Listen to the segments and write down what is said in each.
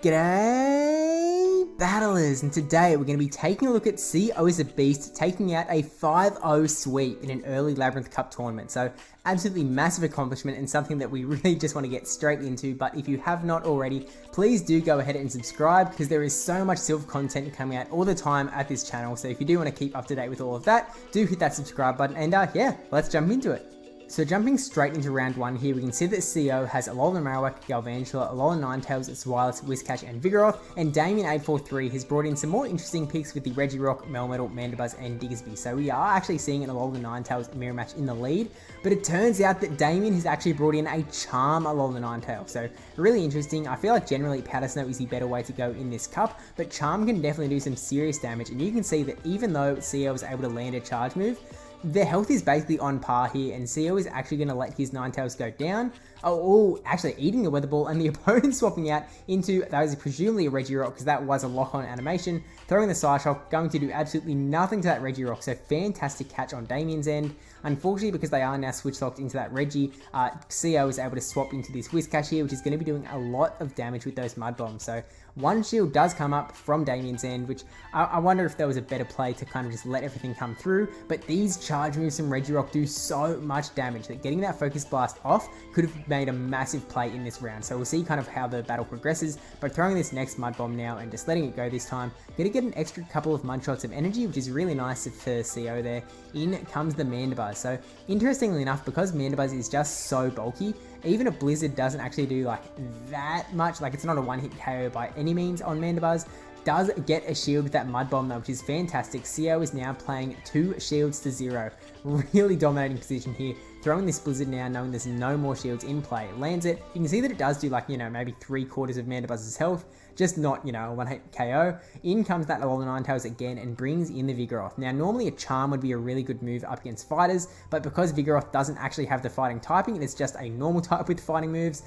G'day battlers, and today we're going to be taking a look at COISABEAST taking out a 5-0 sweep in an early Labyrinth Cup tournament. So absolutely massive accomplishment and something that we really just want to get straight into. But if you have not already, please do go ahead and subscribe because there is so much Silph content coming out all the time at this channel. So if you do want to keep up to date with all of that, do hit that subscribe button and yeah, let's jump into it. So jumping straight into round one here, we can see that CO has Alolan Marowak, Galvantula, Alolan Ninetales, Swirlix, Whiscash, and Vigoroth, and Damien843 has brought in some more interesting picks with the Regirock, Melmetal, Mandibuzz, and Diggersby. So we are actually seeing an Alolan Ninetales mirror match in the lead, but it turns out that Damien has actually brought in a Charm Alolan Ninetales. So really interesting. I feel like generally Powder Snow is the better way to go in this cup, but Charm can definitely do some serious damage, and you can see that even though CO was able to land a charge move, their health is basically on par here, and CO is actually going to let his Ninetales go down. Oh, actually eating the Weather Ball, and the opponent swapping out into, that was presumably a Regirock because that was a lock-on animation, throwing the Psyshock, going to do absolutely nothing to that Regirock, so fantastic catch on Damien's end. Unfortunately, because they are now switch-locked into that Regi, CO is able to swap into this Whiscash here, which is going to be doing a lot of damage with those Mud Bombs. So one shield does come up from Damien's end, which I wonder if there was a better play to kind of just let everything come through, but these charge moves from Regirock do so much damage that getting that Focus Blast off could have made a massive play in this round. So we'll see kind of how the battle progresses, but throwing this next Mud Bomb now and just letting it go this time, gonna get an extra couple of Mud Shots of energy, which is really nice for CO there. In comes the Mandibuzz. So interestingly enough, because Mandibuzz is just so bulky, even a Blizzard doesn't actually do like that much, like it's not a one-hit KO by any means on Mandibuzz. Does get a shield with that Mud Bomb though, which is fantastic. CO is now playing 2 shields to 0. Really dominating position here. Throwing this Blizzard now, knowing there's no more shields in play. Lands it. You can see that it does do like, you know, maybe 3/4 of Mandibuzz's health. Just not, you know, a one-hit KO. In comes that Alolan Ninetales again and brings in the Vigoroth. Now, normally a Charm would be a really good move up against fighters, but because Vigoroth doesn't actually have the fighting typing, and it's just a normal type with fighting moves,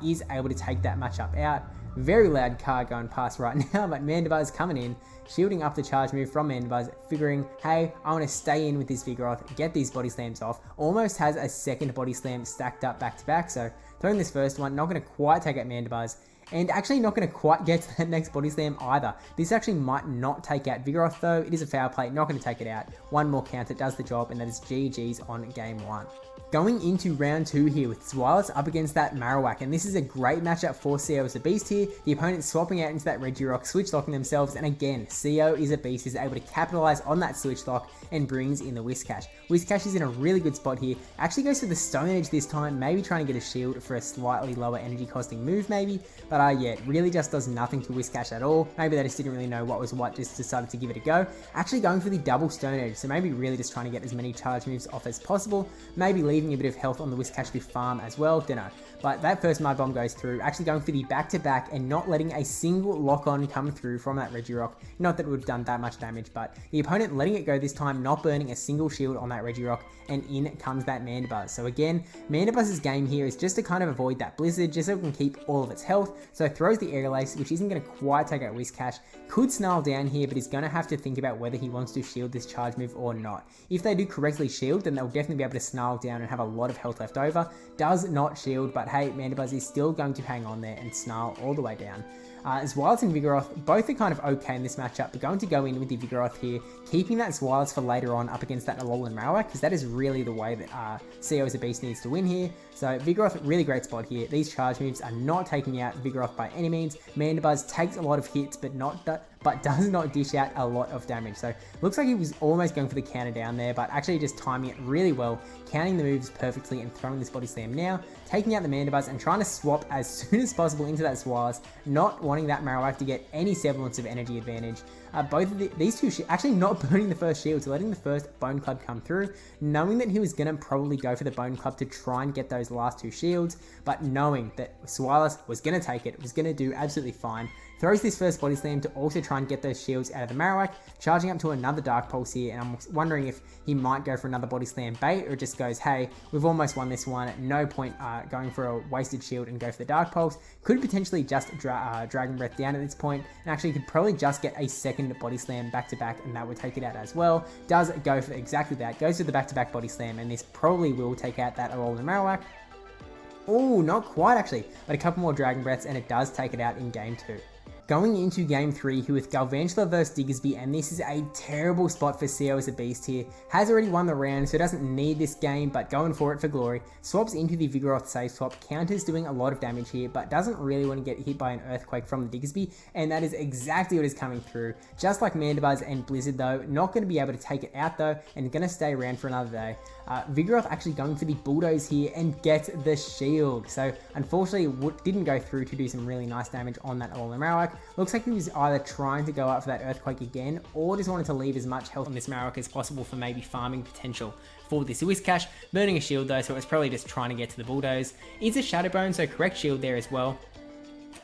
is able to take that matchup out. Very loud car going past right now, but Mandibuzz coming in, shielding up the charge move from Mandibuzz, figuring, hey, I want to stay in with this Vigoroth, get these body slams off. Almost has a second body slam stacked up back to back, so throwing this first one, not going to quite take out Mandibuzz, and actually not going to quite get to that next body slam either. This actually might not take out Vigoroth though. It is a foul play, not going to take it out. One more counter does the job, and that is GG's on game 1. Going into round 2 here with Swirlix up against that Marowak, and this is a great matchup for COISABEAST here. The opponent swapping out into that Regirock, switch locking themselves, and again, COISABEAST is able to capitalize on that switch lock and brings in the Whiscash. Whiscash is in a really good spot here. Actually goes for the Stone Edge this time, maybe trying to get a shield for a slightly lower energy costing move maybe, but yeah, it really just does nothing to Whiscash at all. Maybe they just didn't really know what was what, just decided to give it a go. Actually going for the double Stone Edge, so maybe really just trying to get as many charge moves off as possible, maybe leaving a bit of health on the Whiscash to farm as well, don't know. But that first Mud Bomb goes through, actually going for the back-to-back and not letting a single lock-on come through from that Regirock. Not that it would have done that much damage, but the opponent letting it go this time, not burning a single shield on that Regirock, and in comes that Mandibuzz. So again, Mandibuzz's game here is just to kind of avoid that Blizzard, just so it can keep all of its health. So it throws the Aerial Ace, which isn't going to quite take out Whiscash. Could snarl down here, but he's going to have to think about whether he wants to shield this charge move or not. If they do correctly shield, then they'll definitely be able to snarl down and have a lot of health left over. Does not shield, but hey, Mandibuzz is still going to hang on there and snarl all the way down. Swirlix and Vigoroth, both are kind of okay in this matchup, but going to go in with the Vigoroth here, keeping that Swirlix for later on up against that Alolan Marowak, because that is really the way that COISABEAST needs to win here. So Vigoroth, really great spot here. These charge moves are not taking out Vigoroth by any means. Mandibuzz takes a lot of hits, but does not dish out a lot of damage. So looks like he was almost going for the counter down there, but actually just timing it really well, counting the moves perfectly and throwing this body slam now, taking out the Mandibuzz and trying to swap as soon as possible into that Swirlix, not wanting that Marowak to get any semblance of energy advantage. Both of these two, actually not burning the first shield, so letting the first Bone Club come through, knowing that he was going to probably go for the Bone Club to try and get those last 2 shields, but knowing that Swirlix was going to take it, was going to do absolutely fine. Throws this first body slam to also try and get those shields out of the Marowak, charging up to another Dark Pulse here, and I'm wondering if he might go for another body slam bait, or just goes, hey, we've almost won this one, no point going for a wasted shield and go for the Dark Pulse. Could potentially just Dragon Breath down at this point, and actually could probably just get a second body slam back to back, and that would take it out as well. Does go for exactly that, goes for the back to back body slam, and this probably will take out that Alolan Marowak. Oh, not quite actually, but a couple more Dragon Breaths, and it does take it out in game 2. Going into game 3 here with Galvantula versus Diggersby, and this is a terrible spot for COISABEAST here. Has already won the round, so doesn't need this game, but going for it for glory. Swaps into the Vigoroth safe swap, counters doing a lot of damage here, but doesn't really want to get hit by an Earthquake from the Diggersby, and that is exactly what is coming through. Just like Mandibuzz and Blizzard though, not going to be able to take it out though, and going to stay around for another day. Vigoroth actually going for the Bulldoze here and get the shield. So unfortunately didn't go through to do some really nice damage on that Alolan Marowak. Looks like he was either trying to go up for that Earthquake again or just wanted to leave as much health on this Marowak as possible for maybe farming potential for this Whiscash. Burning a shield though, so it's probably just trying to get to the Bulldoze. Is a Shadow Bone, so correct shield there as well.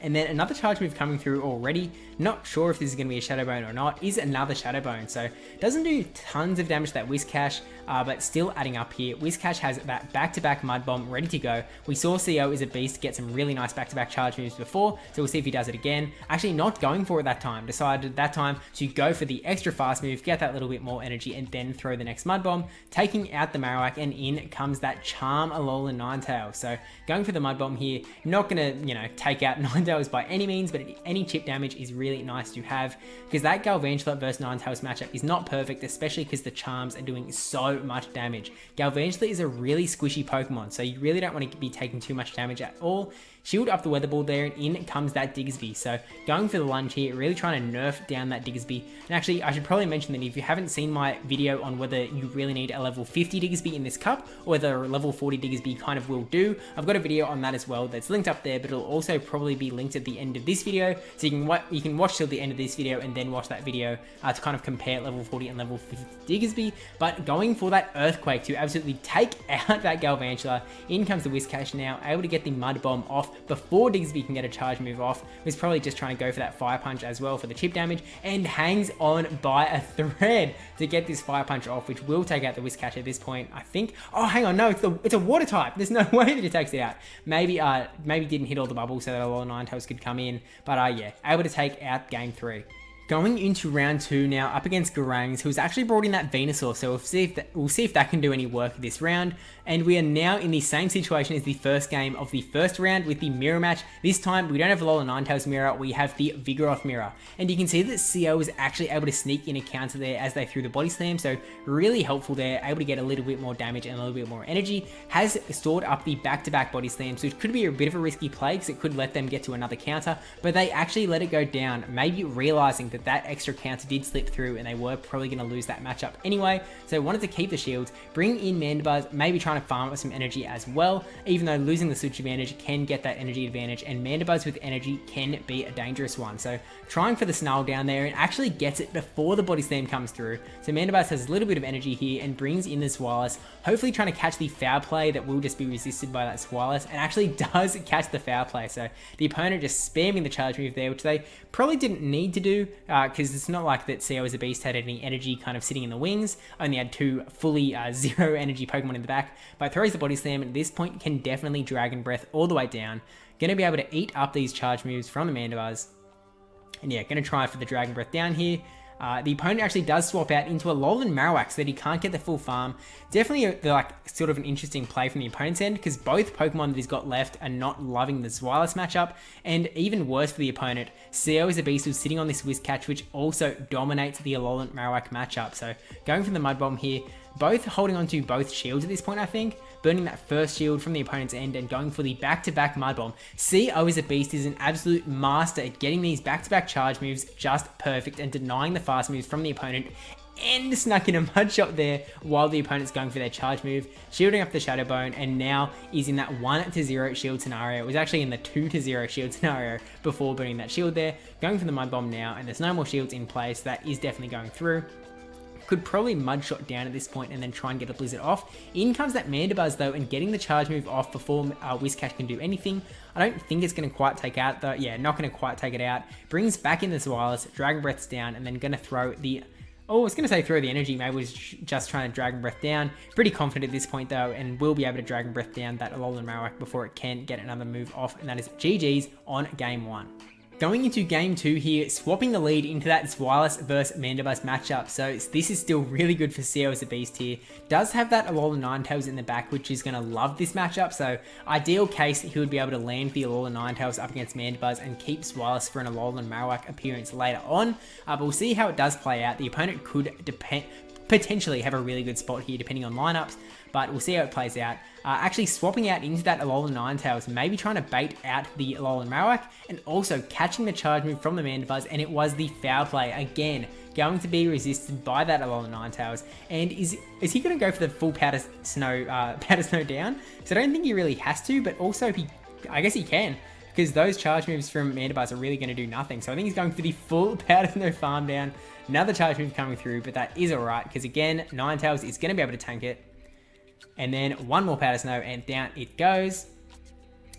And then another charge move coming through already, not sure if this is going to be a Shadow Bone or not, is another Shadow Bone. So doesn't do tons of damage to that Whiscash, but still adding up here. Whiscash has that back-to-back Mud Bomb ready to go. We saw COISABEAST get some really nice back-to-back charge moves before, so we'll see if he does it again. Actually not going for it that time, decided that time to go for the extra fast move, get that little bit more energy, and then throw the next Mud Bomb, taking out the Marowak, and in comes that Charm Alolan Ninetales. So going for the Mud Bomb here, not going to, take out Ninetales by any means, but any chip damage is really nice to have, because that Galvantula versus Ninetales matchup is not perfect, especially because the charms are doing so much damage. Galvantula is a really squishy Pokemon, so you really don't want to be taking too much damage at all. Shield up the Weather Ball there, and in comes that Diggersby. So going for the lunge here, really trying to nerf down that Diggersby. And actually, I should probably mention that if you haven't seen my video on whether you really need a level 50 Diggersby in this cup, or whether a level 40 Diggersby kind of will do, I've got a video on that as well that's linked up there, but it'll also probably be linked at the end of this video, so you can watch till the end of this video and then watch that video to kind of compare level 40 and level 50 Diggersby. But going for that Earthquake to absolutely take out that Galvantula. In comes the Whiscash now, able to get the Mud Bomb off before Diggersby can get a charge move off. Was probably just trying to go for that Fire Punch as well for the chip damage, and hangs on by a thread to get this Fire Punch off, which will take out the Whiscash at this point, I think. Oh, hang on, no, it's a Water type. There's no way that it takes it out. Maybe didn't hit all the bubbles so that a lot of Ninetales could come in, but yeah, able to take out game 3. Going into round 2 now, up against Gorangz, who's actually brought in that Venusaur, so we'll see if that can do any work this round. And we are now in the same situation as the first game of the first round with the mirror match. This time, we don't have Alolan Ninetales mirror, we have the Vigoroth mirror. And you can see that CO was actually able to sneak in a counter there as they threw the Body Slam, so really helpful there, able to get a little bit more damage and a little bit more energy. Has stored up the back-to-back Body Slams, which could be a bit of a risky play because it could let them get to another counter, but they actually let it go down, maybe realizing that extra counter did slip through and they were probably going to lose that matchup anyway, so wanted to keep the shields, bring in Mandibuzz, maybe trying to farm up some energy as well, even though losing the switch advantage can get that energy advantage, and Mandibuzz with energy can be a dangerous one. So trying for the Snarl down there, and actually gets it before the Body Slam comes through, so Mandibuzz has a little bit of energy here and brings in the Swirless, hopefully trying to catch the foul play that will just be resisted by that Swirless, and actually does catch the foul play. So the opponent just spamming the charge move there, which they probably didn't need to do, because it's not like that COISABEAST had any energy kind of sitting in the wings, only had 2 fully 0 energy Pokemon in the back, but throws the Body Slam, and at this point can definitely Dragon Breath all the way down. Going to be able to eat up these charge moves from the Mandibuzz, and yeah, going to try for the Dragon Breath down here. The opponent actually does swap out into a Alolan Marowak so that he can't get the full farm. Definitely sort of an interesting play from the opponent's end, because both Pokemon that he's got left are not loving the Swirless matchup, and even worse for the opponent, COISABEAST was sitting on this Whiscash, which also dominates the Alolan Marowak matchup. So going for the Mud Bomb here, both holding on to both shields at this point, I think, burning that first shield from the opponent's end and going for the back-to-back Mud Bomb. COISABEAST is an absolute master at getting these back-to-back charge moves just perfect and denying the fast moves from the opponent, and snuck in a Mud Shot there while the opponent's going for their charge move, shielding up the Shadow Bone, and now is in that 1-0 shield scenario. It was actually in the 2-0 shield scenario before burning that shield there, going for the Mud Bomb now, and there's no more shields in place. That is definitely going through. Could probably Mud Shot down at this point and then try and get a Blizzard off. In comes that Mandibuzz though, and getting the charge move off before Whiscash can do anything. I don't think it's going to quite take out though. Yeah, not going to quite take it out. Brings back in the Swirless, Dragon Breath's down, and then going to throw the... Oh, I was going to say throw the energy, maybe was just trying to Dragon Breath down. Pretty confident at this point though, and will be able to Dragon Breath down that Alolan Marowak before it can get another move off, and that is GG's on game 1. Going into game 2 here, swapping the lead into that SWEEPS versus Mandibuzz matchup. So this is still really good for COISABEAST here. Does have that Alola Ninetales in the back, which is going to love this matchup. So ideal case, he would be able to land the Alola Ninetales up against Mandibuzz and keep SWEEPS for an Alola and Marowak appearance later on. But we'll see how it does play out. The opponent could potentially have a really good spot here depending on lineups, but we'll see how it plays out. Actually swapping out into that Alola Ninetales, maybe trying to bait out the Alola and Marowak, and also catching the charge move from the Mandibuzz, and it was the foul play again, going to be resisted by that Alola Ninetales. And is he going to go for the full powder snow down? So I don't think he really has to, but also I guess he can, because those charge moves from Mandibuzz are really going to do nothing. So I think he's going for the full powder snow farm down. Another charge move coming through, but that is alright, because again, Ninetales is going to be able to tank it. And then one more powder snow, and down it goes.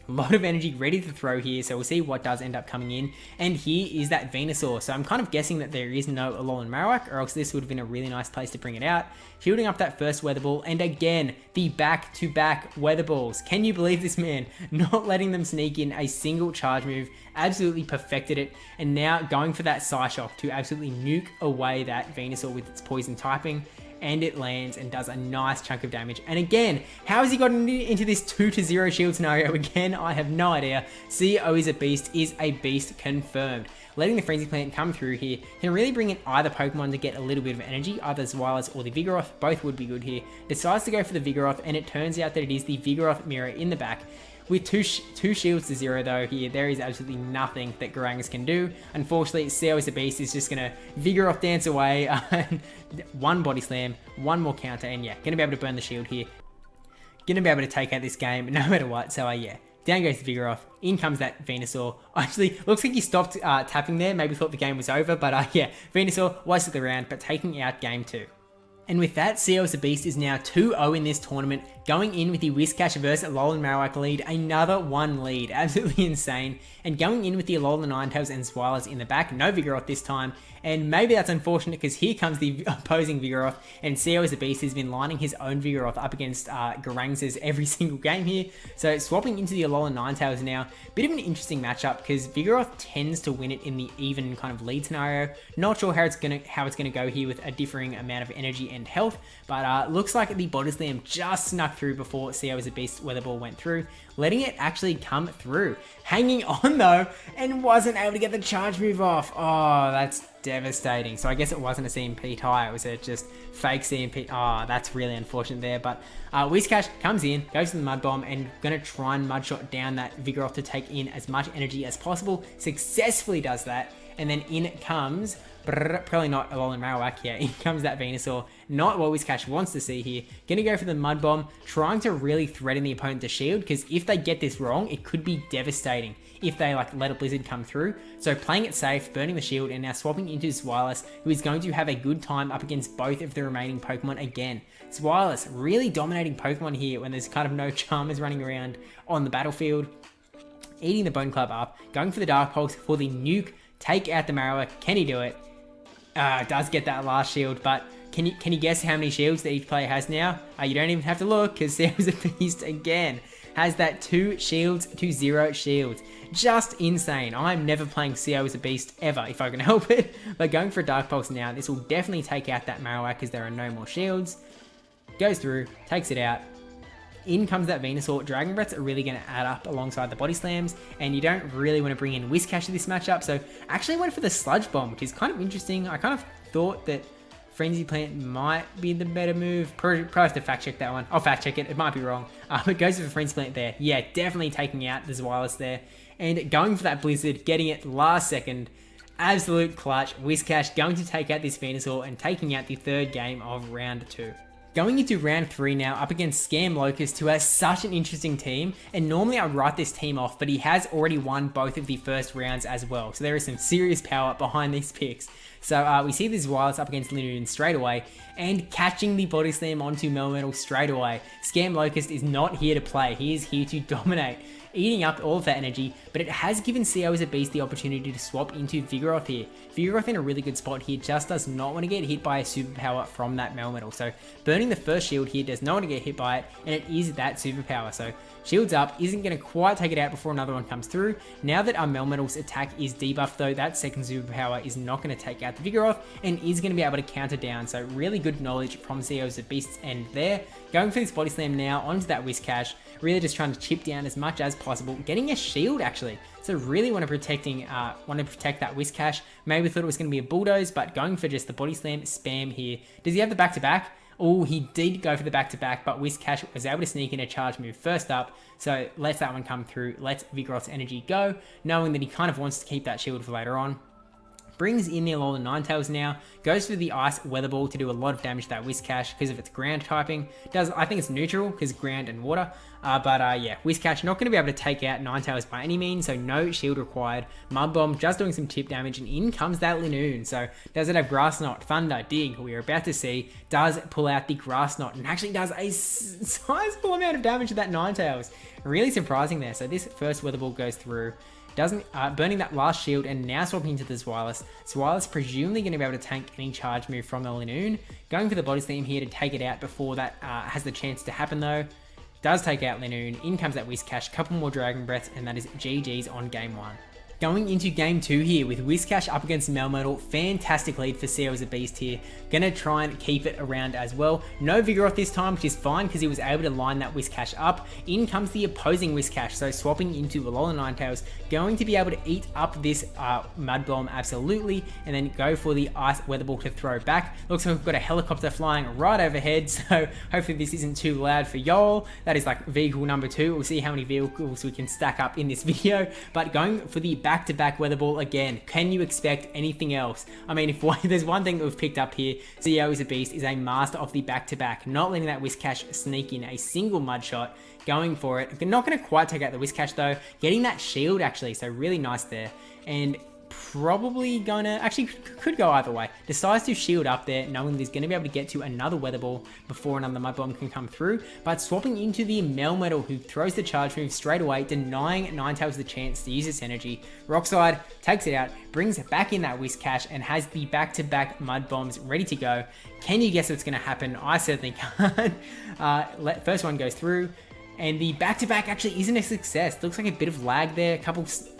A lot of energy ready to throw here, so we'll see what does end up coming in. And here is that Venusaur. So I'm kind of guessing that there is no Alolan Marowak, or else this would have been a really nice place to bring it out. Shielding up that first Weather Ball, and again, the back-to-back Weather Balls. Can you believe this man? Not letting them sneak in a single charge move. Absolutely perfected it. And now going for that Psyshock to absolutely nuke away that Venusaur with its poison typing. And it lands and does a nice chunk of damage. And again, how has he gotten into this 2-0 shield scenario? Again, I have no idea. COISABEAST is a beast confirmed. Letting the Frenzy Plant come through here can really bring in either Pokemon to get a little bit of energy, either SWEEPS or the Vigoroth. Both would be good here. Decides to go for the Vigoroth, and it turns out that it is the Vigoroth mirror in the back. With two shields to 0 though here, there is absolutely nothing that Gorangz can do. Unfortunately, COISABEAST is just going to Vigoroth dance away. One Body Slam, one more counter, and yeah, going to be able to burn the shield here. Going to be able to take out this game no matter what, so yeah. Down goes the Vigoroth, in comes that Venusaur. Actually, looks like he stopped tapping there, maybe thought the game was over, but yeah, Venusaur was still around, but taking out game 2. And with that, COISABEAST is now 2-0 in this tournament, going in with the Whiscash versus Alolan Marowak lead, another 1 lead, absolutely insane. And going in with the Alolan Ninetales and SWEEPS in the back, no Vigoroth this time, and maybe that's unfortunate because here comes the opposing Vigoroth, and COISABEAST has been lining his own Vigoroth up against Gorangz's every single game here. So swapping into the Alolan Ninetales now, bit of an interesting matchup because Vigoroth tends to win it in the even kind of lead scenario. Not sure how it's gonna go here with a differing amount of energy and health, but looks like the Body Slam just snuck through before COISABEAST Weather Ball went through, letting it actually come through. Hanging on though, and wasn't able to get the charge move off. Oh, that's devastating. So I guess it wasn't a CMP tie, it was a just fake CMP. Oh, that's really unfortunate there, but Whiscash comes in, goes to the Mud Bomb, and gonna try and Mudshot down that Vigoroth to take in as much energy as possible. Successfully does that, and then in comes probably not Alolan Marowak. Yeah, in comes that Venusaur. Not what Whiscash wants to see here. Gonna go for the Mud Bomb, trying to really threaten the opponent to shield, because if they get this wrong, it could be devastating if they like let a Blizzard come through. So playing it safe, burning the shield, and now swapping into SWEEPS, who is going to have a good time up against both of the remaining Pokemon again. SWEEPS really dominating Pokemon here when there's kind of no Charmers running around on the battlefield. Eating the Bone Club up, going for the Dark Pulse for the nuke, take out the Marowak. Can he do it? Does get that last shield, but can you guess how many shields that each player has now? You don't even have to look, because COISABEAST again has that 2 shields to 0 shields. Just insane. I'm never playing COISABEAST ever if I can help it. But going for a Dark Pulse now, this will definitely take out that Marowak because there are no more shields. Goes through, takes it out. In comes that Venusaur. Dragon Breaths are really going to add up alongside the Body Slams, and you don't really want to bring in Whiscash to this matchup, so I actually went for the Sludge Bomb, which is kind of interesting. I kind of thought that Frenzy Plant might be the better move. Probably have to fact check that one. I'll fact check it, it might be wrong. But goes for the Frenzy Plant there. Yeah, definitely taking out the SWEEPS there, and going for that Blizzard, getting it last second. Absolute clutch. Whiscash going to take out this Venusaur and taking out the 3rd game of round 2. Going into round 3 now, up against ScamLocust, who has such an interesting team, and normally I'd write this team off, but he has already won both of the first rounds as well, so there is some serious power behind these picks. So we see this SWEEPS up against Linoone straight away, and catching the Body Slam onto Melmetal straight away. ScamLocust is not here to play, he is here to dominate. eating up all of that energy, but it has given COISABEAST the opportunity to swap into Vigoroth here. Vigoroth in a really good spot here, just does not want to get hit by a superpower from that Melmetal. So burning the first shield here does not want to get hit by it, and it is that superpower. So shields up, isn't going to quite take it out before another one comes through. Now that our Melmetal's attack is debuffed though, that second superpower is not going to take out the Vigoroth and is going to be able to counter down. So really good knowledge from COISABEAST's end there. Going for this body slam now onto that Whiscash, really just trying to chip down as much as possible, getting a shield actually. So really want to protect that Whiscash. Maybe thought it was going to be a bulldoze, but going for just the body slam spam here. Does he have the back-to-back? Oh, he did go for the back-to-back, but Whiscash was able to sneak in a charge move first up, so lets that one come through, lets Vigoroth's energy go, knowing that he kind of wants to keep that shield for later on. Brings in the Alolan Ninetales now, goes for the Ice Weather Ball to do a lot of damage to that Whiscash because of its ground typing. I think it's neutral because ground and water, yeah, Whiscash not going to be able to take out Ninetales by any means, so no shield required. Mud Bomb just doing some chip damage, and in comes that Linoone. So does it have Grass Knot, Thunder, Dig? We are about to see, does pull out the Grass Knot and actually does a sizable amount of damage to that Ninetales. Really surprising there. So this first Weather Ball goes through. Burning that last shield and now swapping into the Zweilous. Zweilous presumably going to be able to tank any charge move from the Linoone. Going for the body slam here to take it out before that has the chance to happen though. Does take out Linoone. In comes that Whiscash, couple more Dragon Breaths, and that is GG's on game 1. Going into game 2 here with Whiscash up against Melmetal, fantastic lead for COISABEAST here. Gonna try and keep it around as well. No Vigoroth this time, which is fine because he was able to line that Whiscash up. In comes the opposing Whiscash, so swapping into Alolan Ninetales, going to be able to eat up this Mud Bomb absolutely, and then go for the Ice Weather Ball to throw back. Looks like we've got a helicopter flying right overhead, so hopefully this isn't too loud for y'all. That is like vehicle number 2. We'll see how many vehicles we can stack up in this video, but going for the back-to-back Weather Ball again. Can you expect anything else? I mean, if there's one thing that we've picked up here, COISABEAST is a master of the back-to-back, not letting that Whiscash sneak in a single mud shot, going for it. Not going to quite take out the Whiscash though, getting that shield actually, so really nice there. And probably gonna, actually could go either way. Decides to shield up there, knowing that he's going to be able to get to another Weather Ball before another Mud Bomb can come through, but swapping into the Melmetal, who throws the charge move straight away, denying Ninetales the chance to use its energy. Rockslide takes it out, brings it back in that Whiscash, and has the back-to-back Mud Bombs ready to go. Can you guess what's going to happen? I certainly can't. First one goes through, and the back-to-back actually isn't a success. Looks like a bit of lag there,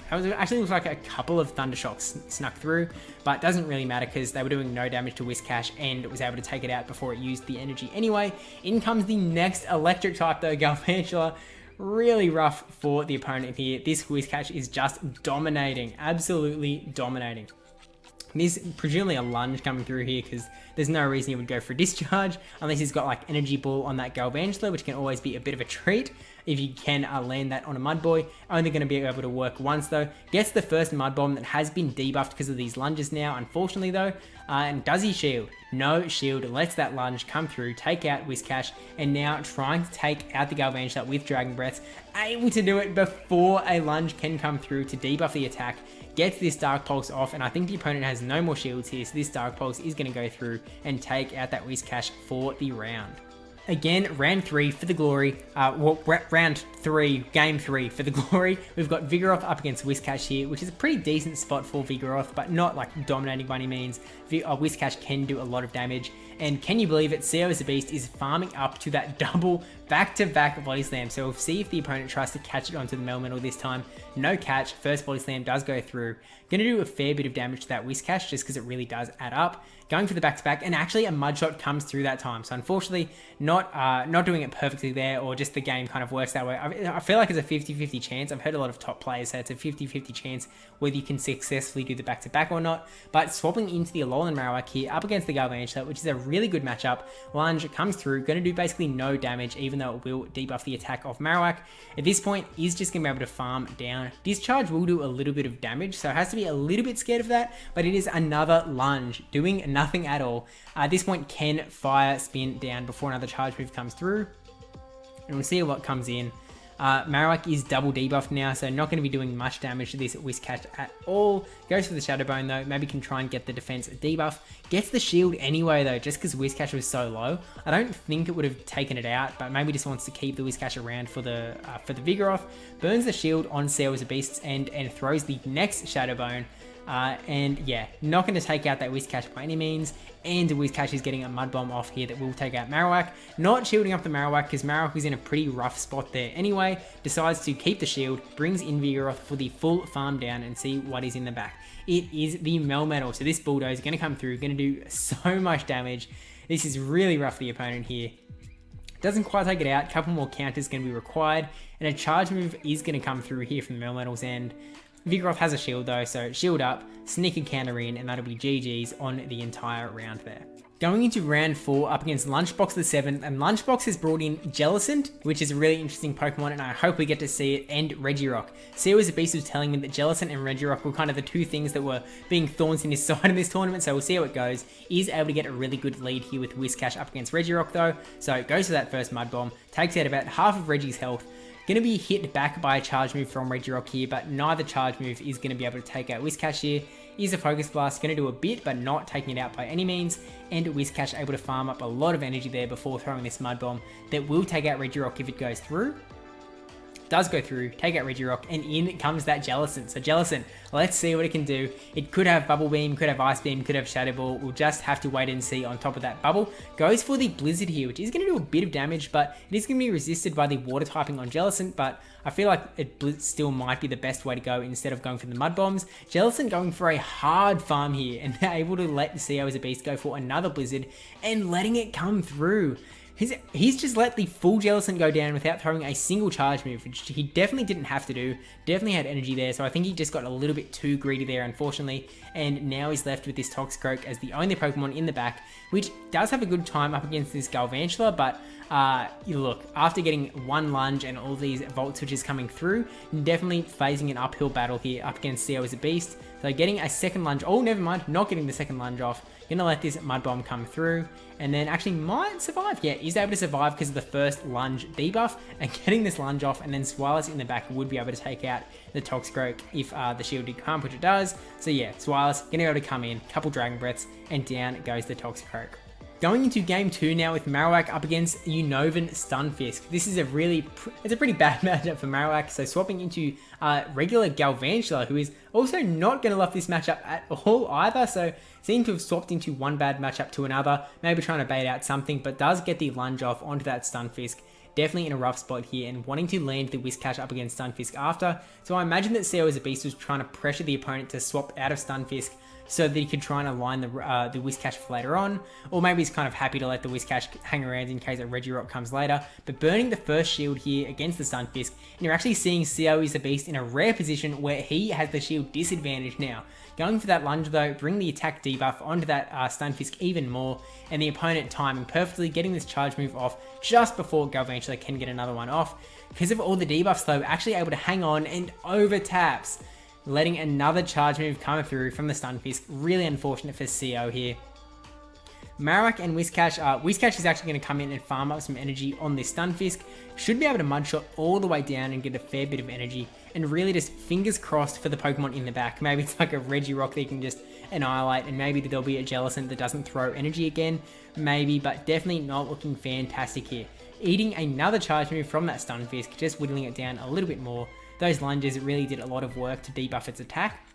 actually looks like a couple of Thunder Shocks snuck through, but doesn't really matter because they were doing no damage to Whiscash and it was able to take it out before it used the energy anyway. In comes the next electric type though, Galvantula. Really rough for the opponent here. This Whiscash is just dominating, absolutely dominating. There's presumably a lunge coming through here because there's no reason he would go for a discharge unless he's got like Energy Ball on that Galvantula, which can always be a bit of a treat if you can land that on a Mud Boy. Only going to be able to work once though. Gets the first Mud Bomb that has been debuffed because of these lunges now, unfortunately though. And does he shield? No shield. Lets that lunge come through, take out Whiscash, and now trying to take out the Galvantula with Dragon Breaths. Able to do it before a lunge can come through to debuff the attack. Gets this Dark Pulse off, and I think the opponent has no more shields here, so this Dark Pulse is going to go through and take out that Whiscash for the round. Again, round 3 for the glory. Round 3, game 3 for the glory. We've got Vigoroth up against Whiscash here, which is a pretty decent spot for Vigoroth, but not like dominating by any means. Whiscash can do a lot of damage, and can you believe it? COISABEAST is farming up to that double back-to-back body slam. So we'll see if the opponent tries to catch it onto the Melmetal this time. No catch. First body slam does go through. Going to do a fair bit of damage to that Whiscash just because it really does add up. Going for the back-to-back, and actually a mud shot comes through that time. So unfortunately, not doing it perfectly there, or just the game kind of works that way. I feel like it's a 50-50 chance. I've heard a lot of top players say it's a 50-50 chance whether you can successfully do the back-to-back or not. But swapping into the Alolan Marowak here up against the Galvantula, which is a really good matchup. Lunge comes through, going to do basically no damage, even though it will debuff the attack of Marowak. At this point, is just going to be able to farm down. Discharge will do a little bit of damage, so it has to be a little bit scared of that, but it is another lunge, doing nothing at all. At this point, can fire spin down before another charge move comes through, and we'll see what comes in. Marowak is double debuffed now, so not going to be doing much damage to this Whiscash at all. Goes for the Shadow Bone though, maybe can try and get the defense debuff. Gets the shield anyway though, just because Whiscash was so low. I don't think it would have taken it out, but maybe just wants to keep the Whiscash around for the Vigoroth. Burns the shield on COISABEAST's end and throws the next Shadow Bone. And yeah, not going to take out that Whiscash by any means, and the Whiscash is getting a Mud Bomb off here that will take out Marowak. Not shielding up the Marowak because Marowak is in a pretty rough spot there anyway. Decides to keep the shield, brings in Vigoroth for the full farm down and see what is in the back. It is the Melmetal, so this Bulldozer is going to come through, going to do so much damage. This is really rough for the opponent here. Doesn't quite take it out, couple more counters going to be required, and a charge move is going to come through here from the Melmetal's end. Vigoroth has a shield though, so shield up, sneak a counter in, and that'll be GG's on the entire round there. Going into round 4 up against LunchboxVII, and Lunchbox has brought in Jellicent, which is a really interesting Pokemon, and I hope we get to see it, and Regirock. COISABEAST was telling me that Jellicent and Regirock were kind of the two things that were being thorns in his side in this tournament, so we'll see how it goes. Is able to get a really good lead here with Whiscash up against Regirock though, so goes for that first Mud Bomb, takes out about half of Reggie's health. Going to be hit back by a charge move from Regirock here, but neither charge move is going to be able to take out Whiscash here. Is a Focus Blast, going to do a bit, but not taking it out by any means, and Whiscash able to farm up a lot of energy there before throwing this Mud Bomb that will take out Regirock if it goes through. Does go through, take out Regirock, and in comes that Jellicent. So Jellicent, let's see what it can do. It could have Bubble Beam, could have Ice Beam, could have Shadow Ball. We'll just have to wait and see on top of that bubble. Goes for the Blizzard here, which is going to do a bit of damage, but it is going to be resisted by the Water typing on Jellicent, but I feel like it still might be the best way to go instead of going for the Mud Bombs. Jellicent going for a hard farm here, and they're able to let COISABEAST go for another Blizzard, and letting it come through. He's just let the full Jellicent go down without throwing a single charge move, which he definitely didn't have to do. Definitely had energy there, so I think he just got a little bit too greedy there, unfortunately. And now he's left with this Toxicroak as the only Pokemon in the back, which does have a good time up against this Galvantula, but look, after getting one lunge and all these Volt Switches coming through, definitely facing an uphill battle here up against COISABEAST. So getting a second lunge, oh never mind, not getting the second lunge off. Gonna let this Mud Bomb come through, and then actually might survive. Yeah, he's able to survive because of the first lunge debuff, and getting this lunge off, and then Swirlus in the back would be able to take out the Toxicroak if the shield did come, which it does. So yeah, Swirlus gonna be able to come in, couple Dragon Breaths, and down goes the Toxicroak. Going into game 2 now with Marowak up against Unnovan Stunfisk. This is it's a pretty bad matchup for Marowak, so swapping into regular Galvantula, who is also not going to love this matchup at all either, so seem to have swapped into one bad matchup to another, maybe trying to bait out something, but does get the lunge off onto that Stunfisk. Definitely in a rough spot here, and wanting to land the Whiscash up against Stunfisk after, so I imagine that COISABEAST was trying to pressure the opponent to swap out of Stunfisk, so that he could try and align the Whiscash for later on, or maybe he's kind of happy to let the Whiscash hang around in case a Regirock comes later, but burning the first shield here against the Stunfisk, and you're actually seeing COISABEAST in a rare position where he has the shield disadvantage now. Going for that lunge though, bring the attack debuff onto that Stunfisk even more, and the opponent timing perfectly, getting this charge move off just before Galvantula can get another one off. Because of all the debuffs though, actually able to hang on and over taps, letting another charge move come through from the Stunfisk. Really unfortunate for CO here. Marowak and Whiscash. Whiscash is actually going to come in and farm up some energy on this Stunfisk. Should be able to Mudshot all the way down and get a fair bit of energy. And really just fingers crossed for the Pokemon in the back. Maybe it's like a Regirock that you can just annihilate, and maybe there'll be a Jellicent that doesn't throw energy again. Maybe, but definitely not looking fantastic here. Eating another charge move from that Stunfisk, just whittling it down a little bit more. Those lunges really did a lot of work to debuff its attack.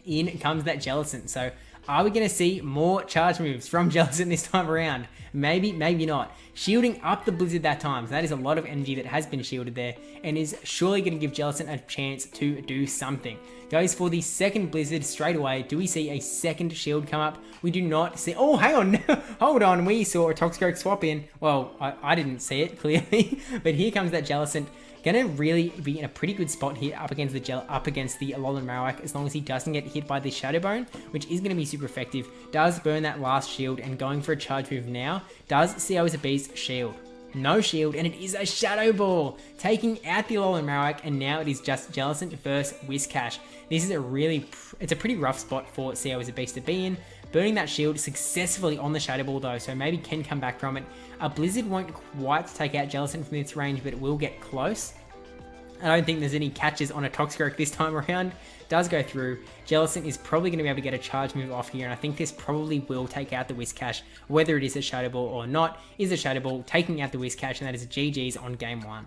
In comes that Jellicent. So are we going to see more charge moves from Jellicent this time around? Maybe, maybe not. Shielding up the Blizzard that time. So that is a lot of energy that has been shielded there, and is surely going to give Jellicent a chance to do something. Goes for the second Blizzard straight away. Do we see a second shield come up? We do not see. Oh, hang on. Hold on. We saw a Toxicroak swap in. Well, I didn't see it clearly, but here comes that Jellicent. Gonna really be in a pretty good spot here up against the Alolan Marowak, as long as he doesn't get hit by the Shadow Bone, which is gonna be super effective. Does burn that last shield, and going for a charge move now. Does COISABEAST shield? No shield, and it is a Shadow Ball, taking out the Alolan Marowak, and now it is just Jellicent versus Whiscash. This is it's a pretty rough spot for COISABEAST to be in. Burning that shield successfully on the Shadow Ball though, so maybe can come back from it. A Blizzard won't quite take out Jellicent from this range, but it will get close. I don't think there's any catches on a Toxicroak this time around. Does go through. Jellicent is probably going to be able to get a charge move off here, and I think this probably will take out the Whiscash, whether it is a Shadow Ball or not. Is a Shadow Ball taking out the Whiscash, and that is a GG's on game 1.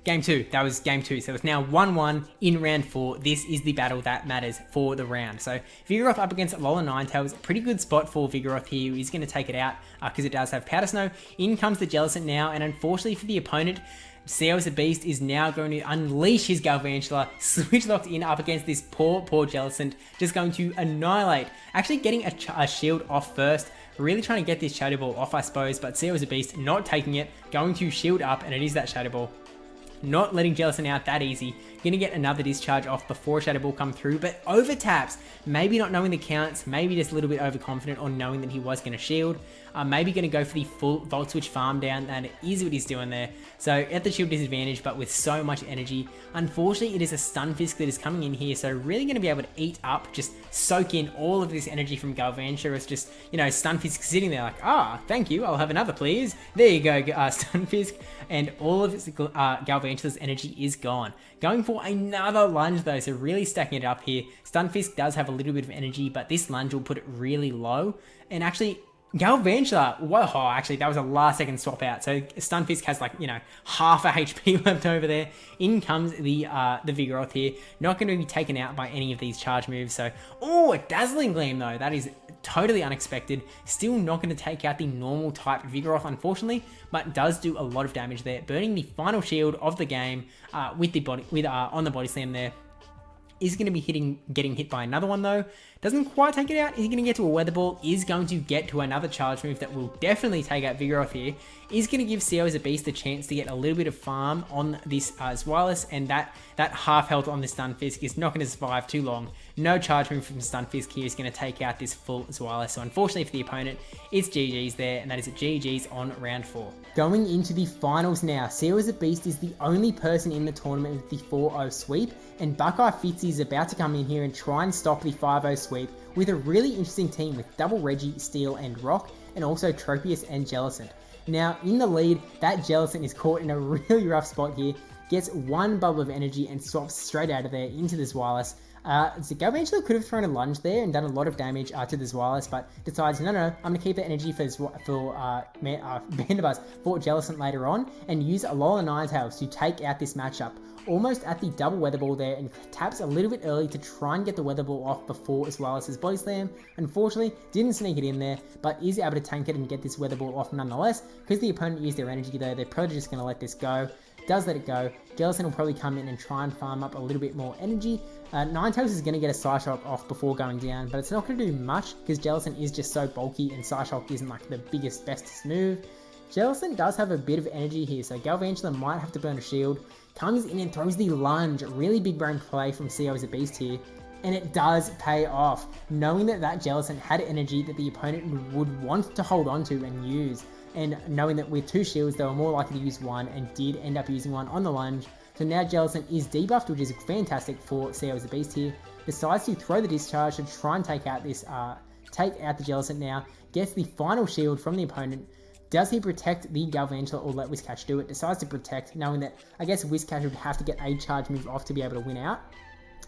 Game 2, that was game 2, so it's now 1-1 in round 4. This is the battle that matters for the round. So Vigoroth up against Lola Ninetales, pretty good spot for Vigoroth here. He's going to take it out because it does have Powder Snow. In comes the Jellicent now, and unfortunately for the opponent, COISABEAST is now going to unleash his Galvantula, switch locked in up against this poor Jellicent, just going to annihilate. Actually getting a shield off first, really trying to get this Shadow Ball off, I suppose, but COISABEAST not taking it, going to shield up, and it is that Shadow Ball. Not letting Jellicent out that easy. Gonna get another discharge off before Shadow Ball come through, but over taps. Maybe not knowing the counts, maybe just a little bit overconfident on knowing that he was gonna shield. Maybe gonna go for the full Volt Switch farm down, and it is what he's doing there. So at the shield disadvantage, but with so much energy. Unfortunately, it is a Stunfisk that is coming in here, so really gonna be able to eat up, just soak in all of this energy from Galvantula. It's just, you know, Stunfisk sitting there like, thank you, I'll have another please. There you go, Stunfisk. And all of his Galvantula's energy is gone. Going for another lunge though, so really stacking it up here. Stunfisk does have a little bit of energy, but this lunge will put it really low. And actually, Galvantula, whoa, actually that was a last second swap out. So Stunfisk has like, you know, half a HP left over there. In comes the Vigoroth here. Not going to be taken out by any of these charge moves. So, a Dazzling Gleam though. That is totally unexpected. Still not going to take out the normal type Vigoroth, unfortunately, but does do a lot of damage there. Burning the final shield of the game with the body, on the body slam there. Is going to be getting hit by another one though. Doesn't quite take it out. Is going to get to a Weather Ball. Is going to get to another charge move that will definitely take out Vigoroth here. Is going to give COISABEAST the chance to get a little bit of farm on this Zweilous, and that half health on the Stunfisk is not going to survive too long. No charge move from Stunfisk here is going to take out this full Zweilous. So unfortunately for the opponent, it's GG's there, and that is a GG's on round 4. Going into the finals now, COISABEAST is the only person in the tournament with the 4-0 sweep, and BuckeyeFitzy is about to come in here and try and stop the 5-0 sweep with a really interesting team with double Reggie, Steel, and Rock, and also Tropius and Jellicent. Now, in the lead, that Jellicent is caught in a really rough spot here, gets one bubble of energy and swaps straight out of there into the Zweilous. So Galvantula could have thrown a lunge there and done a lot of damage to the Zweilous, but decides, no, I'm going to keep the energy for Bandabuzz for Jellicent later on, and use Alola Ninetales to take out this matchup. Almost at the double Weather Ball there, and taps a little bit early to try and get the Weather Ball off before Zweilous' Body Slam. Unfortunately, didn't sneak it in there, but is able to tank it and get this Weather Ball off nonetheless. Because the opponent used their energy though, they're probably just going to let this go. Does let it go. Jellicent will probably come in and try and farm up a little bit more energy. Ninetales is going to get a Psyshock off before going down, but it's not going to do much because Jellicent is just so bulky and Psyshock isn't like the biggest, bestest move. Jellicent does have a bit of energy here, so Galvantula might have to burn a shield. Comes in and throws the lunge. Really big brain play from COISABEAST here. And it does pay off. Knowing that Jellicent had energy that the opponent would want to hold on to and use. And knowing that with 2 shields, they were more likely to use one and did end up using one on the lunge. So now Jellicent is debuffed, which is fantastic for COISABEAST here. Decides to throw the discharge to try and take out this, take out the Jellicent now. Gets the final shield from the opponent. Does he protect the Galvantula or let Whiscash do it? Decides to protect, knowing that I guess Whiscash would have to get a charge move off to be able to win out.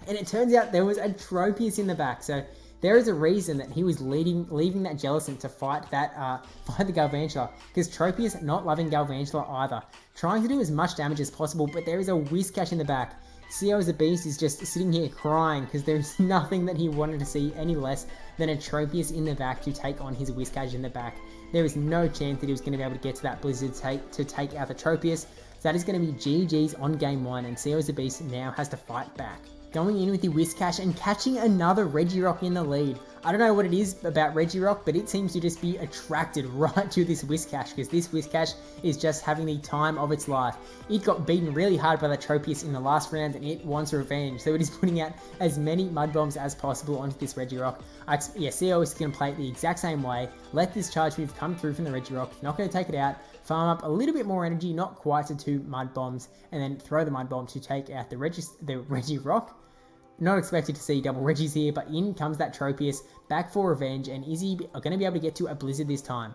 And it turns out there was a Tropius in the back, so there is a reason that he was leaving that Jellicent to fight the Galvantula, because Tropius not loving Galvantula either. Trying to do as much damage as possible, but there is a Whiscash in the back. COISABEAST is just sitting here crying because there's nothing that he wanted to see any less than a Tropius in the back to take on his Whiscash in the back. There is no chance that he was going to be able to get to that Blizzard to take out the Tropius. So that is going to be GG's on game 1, and COISABEAST now has to fight back. Going in with the Whiscash and catching another Regirock in the lead. I don't know what it is about Regirock, but it seems to just be attracted right to this Whiscash, because this Whiscash is just having the time of its life. It got beaten really hard by the Tropius in the last round, and it wants revenge, so it is putting out as many Mud Bombs as possible onto this Regirock. CO is going to play it the exact same way, let this charge move come through from the Regirock, not going to take it out, farm up a little bit more energy, not quite to 2 Mud Bombs, and then throw the Mud Bomb to take out the Regirock. Not expected to see double Reggies here, but in comes that Tropius, back for revenge, and is he going to be able to get to a Blizzard this time?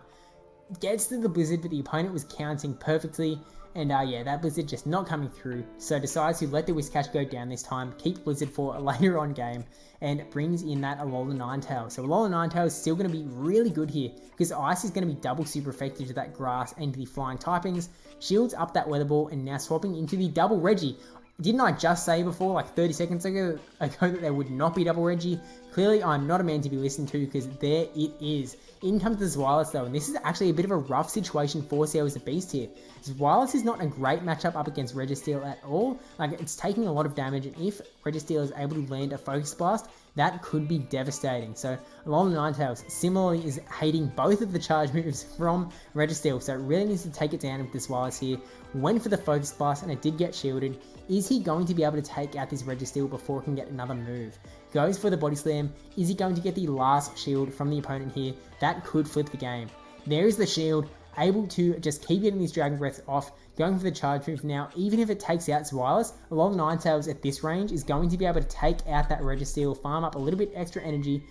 Gets to the Blizzard, but the opponent was counting perfectly, And yeah, that Blizzard just not coming through, so decides to let the Whiscash go down this time, keep Blizzard for a later on game, and brings in that Alola Ninetales. So Alola Ninetales is still going to be really good here, because Ice is going to be double super effective to that Grass and to the Flying typings, shields up that Weather Ball, and now swapping into the double Reggie. Didn't I just say before, like 30 seconds ago that there would not be double Reggie? Clearly, I'm not a man to be listened to, because there it is. In comes the Zweilous though, and this is actually a bit of a rough situation for COISABEAST here. Zweilous is not a great matchup up against Registeel at all. Like, it's taking a lot of damage, and if Registeel is able to land a Focus Blast, that could be devastating. So Alola Ninetales similarly is hating both of the charge moves from Registeel, so it really needs to take it down with this Zweilous here. Went for the Focus Blast, and it did get shielded. Is he going to be able to take out this Registeel before it can get another move? Goes for the Body Slam. Is he going to get the last shield from the opponent here? That could flip the game. There is the shield, able to just keep getting these Dragon Breaths off, going for the charge move now. Even if it takes out Zweilous, Alola Ninetales at this range is going to be able to take out that Registeel, farm up a little bit extra energy,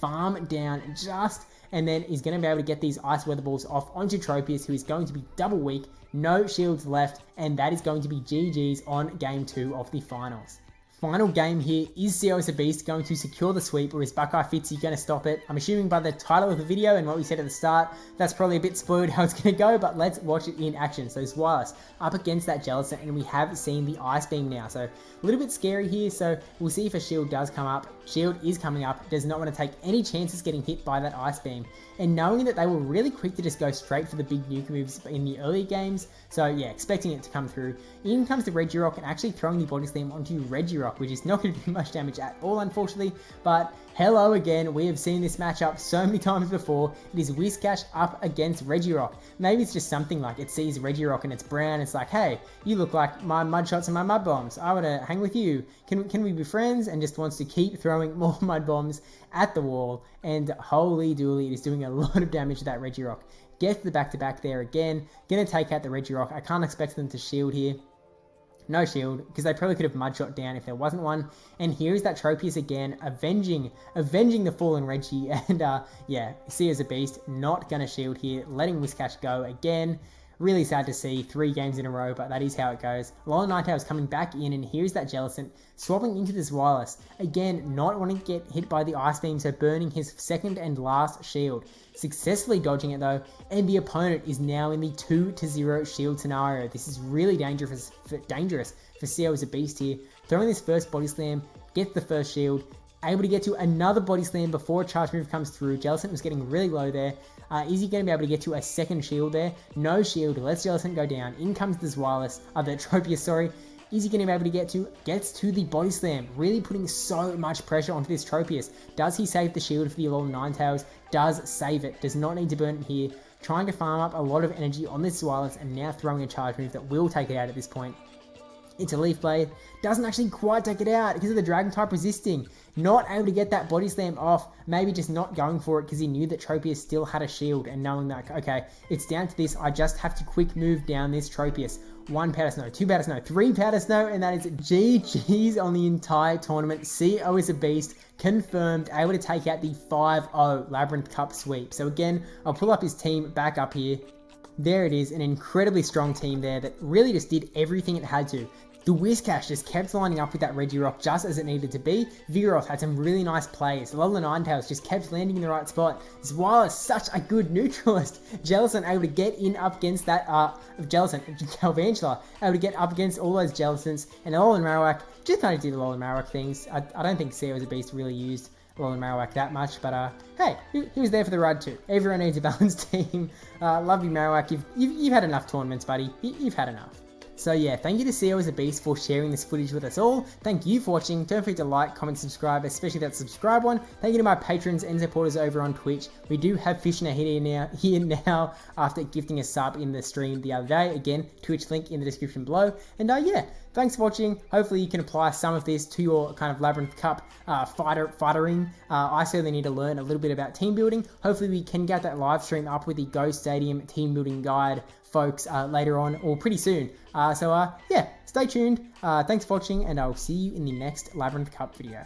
farm down just, and then he's going to be able to get these Ice Weather Balls off onto Tropius, who is going to be double weak, no shields left, and that is going to be GG's on Game 2 of the finals. Final game here, is COISABEAST going to secure the sweep, or is BuckeyeFitzy going to stop it? I'm assuming by the title of the video and what we said at the start, that's probably a bit spoiled how it's going to go, but let's watch it in action. So Zweilous up against that Jellicent, and we have seen the Ice Beam now, so a little bit scary here. So we'll see if a shield does come up. Shield is coming up, does not want to take any chances getting hit by that Ice Beam, and knowing that they were really quick to just go straight for the big nuke moves in the earlier games, so yeah, expecting it to come through. In comes the Regirock, and actually throwing the Body Slam onto Regirock, which is not going to do much damage at all, unfortunately, but hello again. We have seen this matchup so many times before. It is Whiscash up against Regirock. Maybe it's just something like it sees Regirock and it's brown. It's like, hey, you look like my mud shots and my mud bombs. I want to hang with you. Can we be friends? And just wants to keep throwing more mud bombs at the wall. And holy dooly, it is doing a lot of damage to that Regirock. Gets the back-to-back there again. Gonna take out the Regirock. I can't expect them to shield here. No shield, because they probably could have mudshot down if there wasn't one. And here is that Tropius again, avenging the fallen Reggie. And yeah, COISABEAST not gonna shield here, letting Whiscash go again. Really sad to see, 3 games in a row, but that is how it goes. Alola Ninetales coming back in, and here's that Jellicent swapping into this Zweilous. Again, not wanting to get hit by the Ice Beam, so burning his second and last shield. Successfully dodging it though, and the opponent is now in the 2-0 shield scenario. This is really dangerous for COISABEAST here. Throwing this first Body Slam, gets the first shield, able to get to another Body Slam before a charge move comes through. Jellicent was getting really low there. Is he going to be able to get to a second shield there? No shield, lets Jellicent go down. In comes the Zweilous, the Tropius, sorry. Is he going to be able to get to? Gets to the Body Slam, really putting so much pressure onto this Tropius. Does he save the shield for the Alola Ninetales? Does save it, does not need to burn it here. Trying to farm up a lot of energy on this Zweilous, and now throwing a charge move that will take it out at this point. Into Leaf Blade, doesn't actually quite take it out because of the Dragon type resisting. Not able to get that Body Slam off, maybe just not going for it because he knew that Tropius still had a shield, and knowing that, okay, it's down to this, I just have to quick move down this Tropius. 1 Powder Snow, 2 Powder Snow, 3 Powder Snow, and that is GG's on the entire tournament. COISABEAST confirmed, able to take out the 5-0 Labyrinth Cup sweep. So again, I'll pull up his team back up here. There it is, an incredibly strong team there that really just did everything it had to. The Whiscash just kept lining up with that Regirock just as it needed to be. Vigoroth had some really nice plays. Alola Ninetales just kept landing in the right spot. Zweilous, such a good neutralist. Jellicent able to get in up against that, Galvantula, able to get up against all those Jellicents. And Alolan Marowak just kind of did Alolan Marowak things. I don't think COISABEAST really used Alolan Marowak that much, but hey, he was there for the ride too. Everyone needs a balanced team. Love you, Marowak. You've had enough tournaments, buddy. You've had enough. So yeah, thank you to COISABEAST for sharing this footage with us all. Thank you for watching. Don't forget to like, comment, subscribe, especially that subscribe one. Thank you to my patrons and supporters over on Twitch. We do have Fishner here now after gifting a sub in the stream the other day. Again, Twitch link in the description below. And yeah, thanks for watching. Hopefully you can apply some of this to your kind of Labyrinth Cup fightering. I certainly need to learn a little bit about team building. Hopefully we can get that live stream up with the Go Stadium team building guide, folks, later on or pretty soon. Yeah, stay tuned. Thanks for watching, and I'll see you in the next Labyrinth Cup video.